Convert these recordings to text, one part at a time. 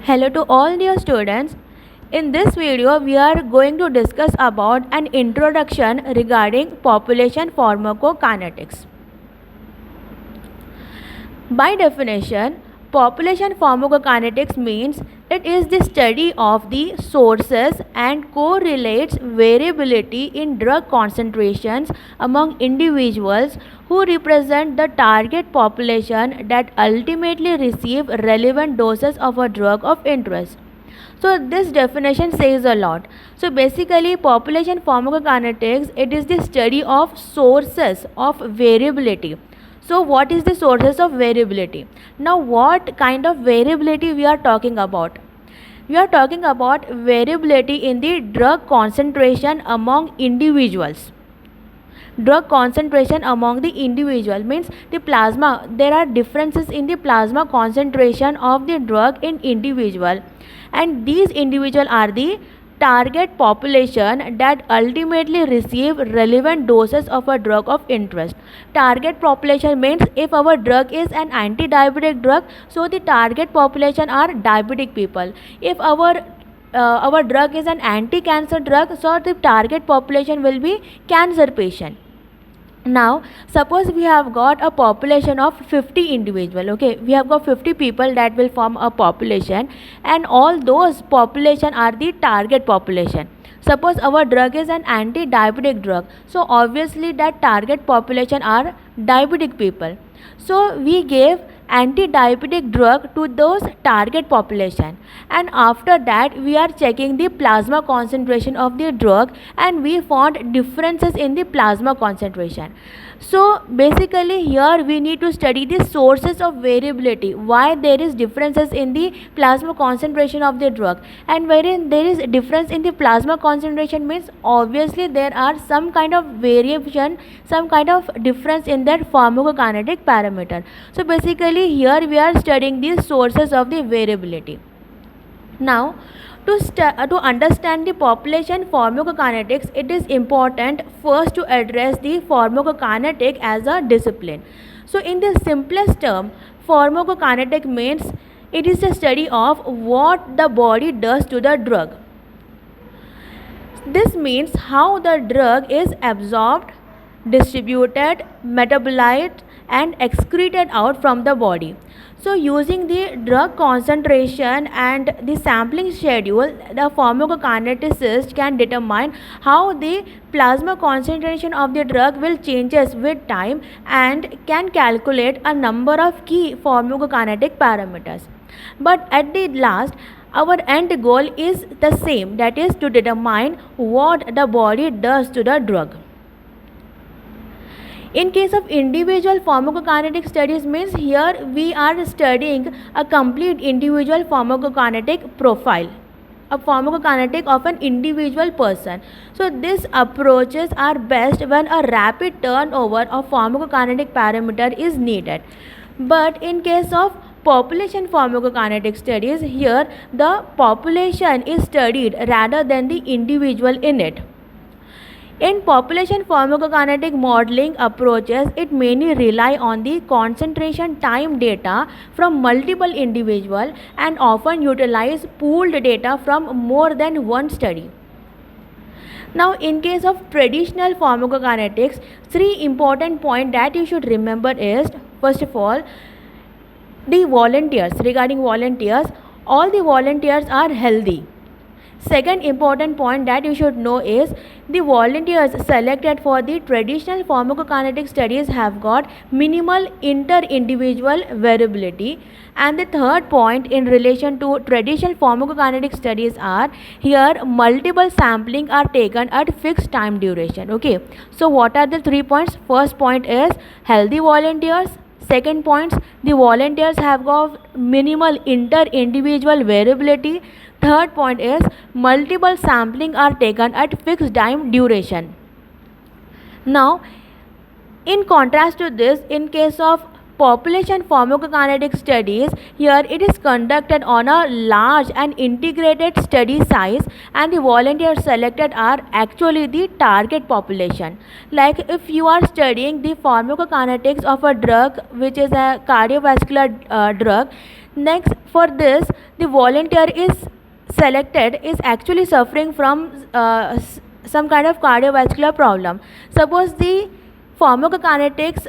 Hello to all dear students. In this video, we are going to discuss about an introduction regarding population pharmacokinetics. By definition, population pharmacokinetics means it is the study of the sources and correlates variability in drug concentrations among individuals who represent the target population that ultimately receive relevant doses of a drug of interest. So this definition says a lot. So basically population pharmacokinetics, it is the study of sources of variability. So what is the sources of variability? Now what kind of variability we are talking about? We are talking about variability in the drug concentration among individuals. Drug concentration among the individual means the plasma, there are differences in the plasma concentration of the drug in individual, and these individual are the target population that ultimately receive relevant doses of a drug of interest. Target population means if our drug is an anti-diabetic drug, so the target population are diabetic people. If our drug is an anti-cancer drug, so the target population will be cancer patient. Now suppose we have got a population of 50 individual. Okay, we have got 50 people that will form a population, and all those population are the target population. Suppose our drug is an anti-diabetic drug, so obviously that target population are diabetic people. So we gave anti-diabetic drug to those target population, and after that we are checking the plasma concentration of the drug, and we found differences in the plasma concentration. So basically here we need to study the sources of variability, why there is differences in the plasma concentration of the drug, and wherein there is difference in the plasma concentration means obviously there are some kind of variation, some kind of difference in that pharmacokinetic parameter. So basically here we are studying the sources of the variability. Now to understand the population pharmacokinetics, it is important first to address the pharmacokinetic as a discipline. So in the simplest term, pharmacokinetic means it is the study of what the body does to the drug. This means how the drug is absorbed, distributed, metabolized and excreted out from the body. So using the drug concentration and the sampling schedule, the pharmacokineticist can determine how the plasma concentration of the drug will changes with time and can calculate a number of key pharmacokinetic parameters. But at the last, our end goal is the same, that is to determine what the body does to the drug. In case of individual pharmacokinetic studies means here we are studying a complete individual pharmacokinetic profile, a pharmacokinetic of an individual person. So these approaches are best when a rapid turnover of pharmacokinetic parameter is needed. But in case of population pharmacokinetic studies, here the population is studied rather than the individual in it. In population pharmacokinetic modeling approaches, it mainly rely on the concentration time data from multiple individuals and often utilize pooled data from more than one study. Now in case of traditional pharmacokinetics, three important points that you should remember is, first of all, the volunteers. Regarding volunteers, all the volunteers are healthy. Second important point that you should know is the volunteers selected for the traditional pharmacokinetic studies have got minimal inter-individual variability. And the third point in relation to traditional pharmacokinetic studies are here multiple sampling are taken at fixed time duration. Okay, so what are the 3 points? First point is healthy volunteers. Second point, the volunteers have got minimal inter-individual variability. Third point is multiple sampling are taken at fixed time duration. Now in contrast to this, in case of population pharmacokinetic studies, here it is conducted on a large and integrated study size, and the volunteers selected are actually the target population. Like if you are studying the pharmacokinetics of a drug which is a cardiovascular drug, next for this the volunteer is selected is actually suffering from some kind of cardiovascular problem. Suppose the pharmacokinetics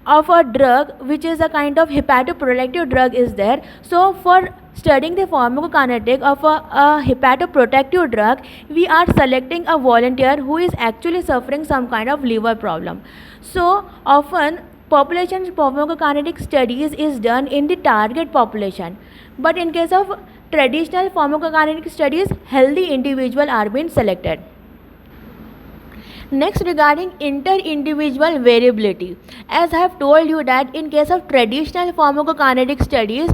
of a drug which is a kind of hepatoprotective drug is there. So for studying the pharmacokinetic of a hepatoprotective drug, we are selecting a volunteer who is actually suffering some kind of liver problem. So often population pharmacokinetic studies is done in the target population, but in case of traditional pharmacokinetic studies, healthy individuals are being selected. Next, regarding inter-individual variability, as I have told you that in case of traditional pharmacokinetic studies,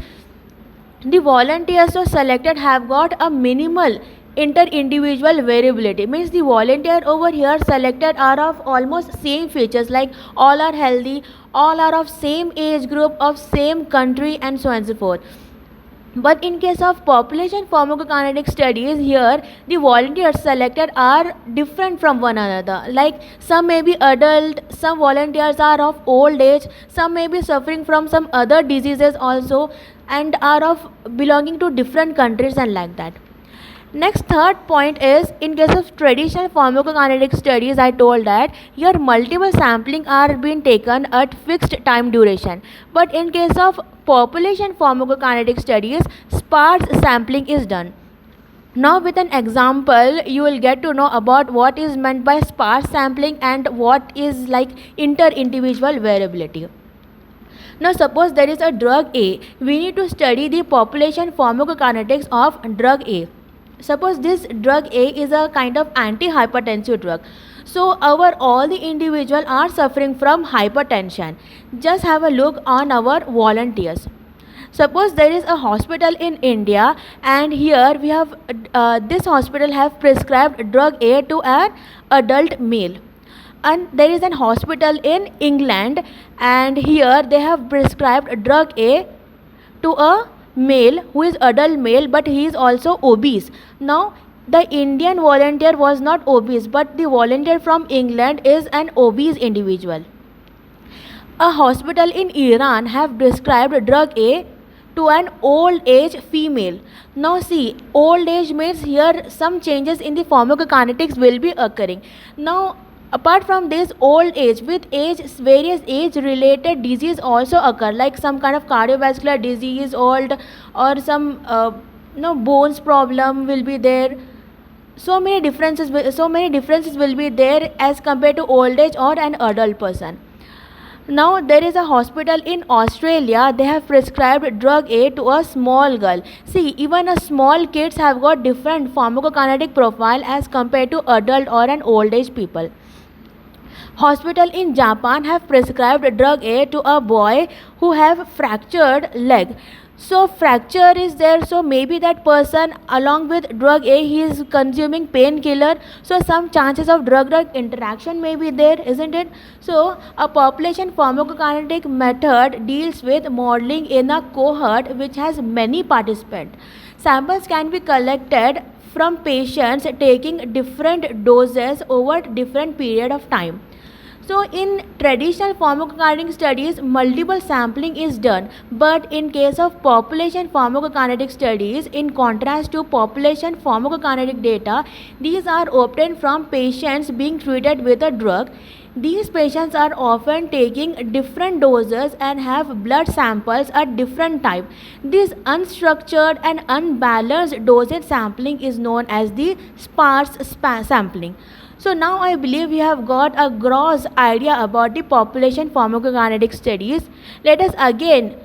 the volunteers who selected have got a minimal inter-individual variability. Means the volunteer over here selected are of almost same features, like all are healthy, all are of same age group, of same country, and so on and so forth. But in case of population pharmacokinetic studies, here the volunteers selected are different from one another. Like some may be adult, some volunteers are of old age, some may be suffering from some other diseases also, and are of belonging to different countries and like that. Next, third point is, in case of traditional pharmacokinetic studies, I told that here multiple sampling are being taken at fixed time duration. But in case of population pharmacokinetic studies, sparse sampling is done. Now with an example, you will get to know about what is meant by sparse sampling and what is like inter-individual variability. Now suppose there is a drug A, we need to study the population pharmacokinetics of drug A. Suppose this drug A is a kind of antihypertensive drug. So our all the individuals are suffering from hypertension. Just have a look on our volunteers. Suppose there is a hospital in India, and here we have this hospital have prescribed drug A to an adult male. And there is an hospital in England, and here they have prescribed drug A to a male who is adult male, but he is also obese. Now the Indian volunteer was not obese, but the volunteer from England is an obese individual. A hospital in Iran have prescribed drug A to an old age female. Now see, old age means here some changes in the pharmacokinetics will be occurring. Now apart from this old age, with age various age related disease also occur, like some kind of cardiovascular disease old, or some bones problem will be there. So many differences will be there as compared to old age or an adult person. Now there is a hospital in Australia, they have prescribed drug A to a small girl. See, even a small kids have got different pharmacokinetic profile as compared to adult or an old age people. Hospital in Japan have prescribed drug A to a boy who have fractured leg. So fracture is there, so maybe that person along with drug A he is consuming painkiller, so some chances of drug-drug interaction may be there, isn't it? So a population pharmacokinetic method deals with modeling in a cohort which has many participants. Samples can be collected from patients taking different doses over different period of time. So in traditional pharmacokinetic studies, multiple sampling is done, but in case of population pharmacokinetic studies, in contrast to population pharmacokinetic data, these are obtained from patients being treated with a drug. These patients are often taking different doses and have blood samples at different time. This unstructured and unbalanced dosage sampling is known as the sparse sampling. So now I believe we have got a gross idea about the population pharmacokinetic studies. Let us again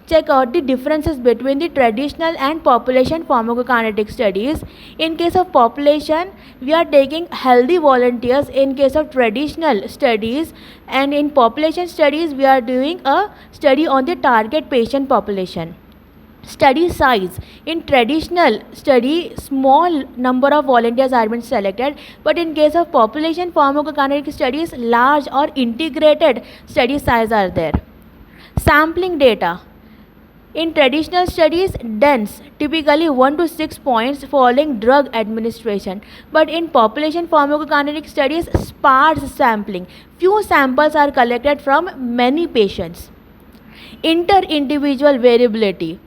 check out the differences between the traditional and population pharmacokinetic studies. In case of population, we are taking healthy volunteers in case of traditional studies, and in population studies we are doing a study on the target patient population. Study size, in traditional study small number of volunteers are being selected, but in case of population pharmacokinetic studies large or integrated study size are there. Sampling data, in traditional studies dense, typically 1 to 6 points following drug administration, but in population pharmacokinetic studies sparse sampling, few samples are collected from many patients. Inter-individual variability,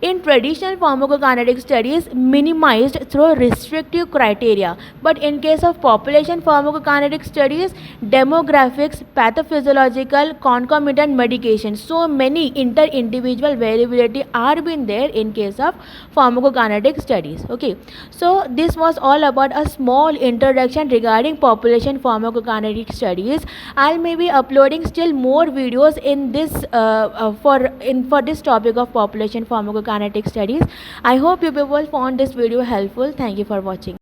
in traditional pharmacokinetic studies minimized through restrictive criteria, but in case of population pharmacokinetic studies, demographics, pathophysiological, concomitant medication, so many inter-individual variability are been there in case of pharmacokinetic studies. Okay, so this was all about a small introduction regarding population pharmacokinetic studies. I'll maybe uploading still more videos in this for this topic of population pharmacokinetic studies. I hope you people found this video helpful. Thank you for watching.